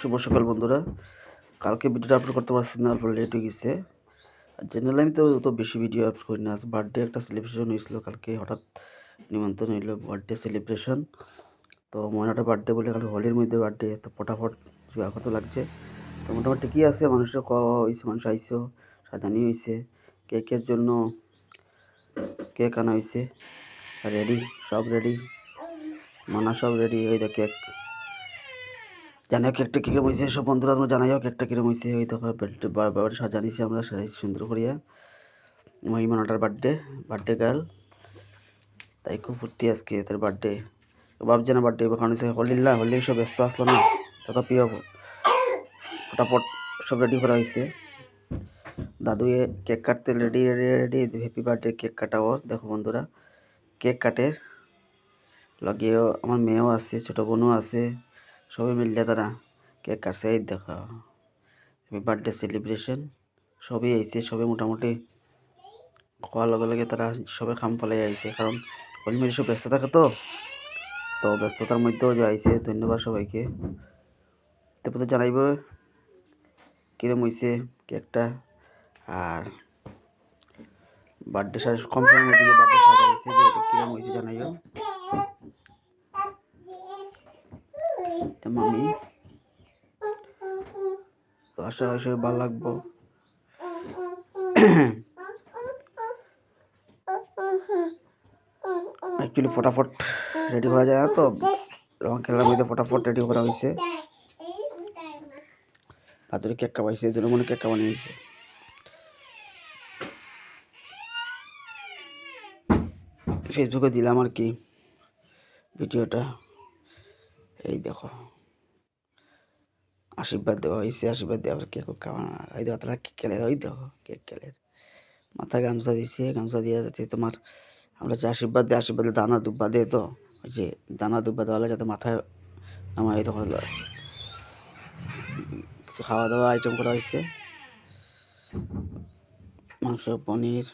শুভ সকাল বন্ধুরা। কালকে ভিডিওটা আপলোড করতে পারছি না, লেট হয়ে গেছে। আর জেনারেল আমি তো বেশি ভিডিও আপলোড করি না। বার্থডে একটা সেলিব্রেশন হয়েছিল কালকে, হঠাৎ নিমন্ত্রণ হইল বার্থডে সেলিব্রেশন। তো ময়নাটা বার্থডে বলে কালকে হোলির মধ্যে বার্থডে, তো ফটাফট কত লাগছে। তো মোটামুটি ঠিকই আছে, মানুষের হয়েছে, মানুষ আইসেও, সাজানি হয়েছে, কেকের জন্য কেক আনা হয়েছে, রেডি, সব রেডি, মানা সব রেডি। ওই দেখ কেক, জানাও কেকটা কিরম হয়েছে, সব বন্ধুরা তোমরা জানাইও কেকটা কিরম হয়েছে। ওই দেখো বাবাটা সাজানিছি আমরা সুন্দর করিয়া। মহিমানাটার বার্থডে গার্ল, তাই খুব ফুর্তি আজকে তার বার্থডে। ভাবছে না বার্থডে কারণ হলি সব ব্যস্ত আসলো না, তথাপি ফটাফট সব রেডি করা হয়েছে। দাদু কেক কাটতে ready ready ready, happy birthday cake কাটাও। দেখো বন্ধুরা, কেক কাটে লগিয়েও আমার মেয়েও আছে, ছোটো বোনও আছে, সবাই মিললে তারা কেক কাটছে। এই দেখো হ্যাপি বার্থডে সেলিব্রেশন, সবই আইছে, সবে মোটামুটি খাওয়ার লগে লগে তারা সবে খাম পালাই আইছে, কারণ হোলি মেরে সব ব্যস্ত থাকে, তো ব্যস্ততার মধ্যেও যে আইছে। ধন্যবাদ সবাইকে। তারপরে জানাইব কিরম হয়েছে কেকটা, আর বার্থডে কম সময়ের মধ্যে যে বার্থডে সাজাইছে যে এটা কিরম হয়েছে জানাইও। মামি তো আশা করি ভালো লাগবো। অ্যাকচুয়ালি ফটাফট রেডি করা যায় না, তো রং খেলার মধ্যে ফটাফট রেডি করা হয়েছে। তাদের কেক কাপাইছে, এই জন্য মনে কেক কাপানি হয়েছে। ফেসবুকে দিলাম আর কি ভিডিওটা। এই দেখো আশীর্বাদ দেওয়া হয়েছে, আশীর্বাদ দেওয়ার কেক খাওয়ানো। এই দেখো তারা কেক খেলে, ওই দেখো কেক খেলে, মাথায় গামছা দিছে, গামছা দিয়ে যাতে তোমার আমরা যে আশীর্বাদ দিই, আশীর্বাদে দানা দুব্বা দেয়, তো ওই যে দানা দুব্বা দেওয়া যাতে মাথায় নামায়। তখন কিছু খাওয়া দাওয়া আইটেম করা হয়েছে, মাংস, পনির,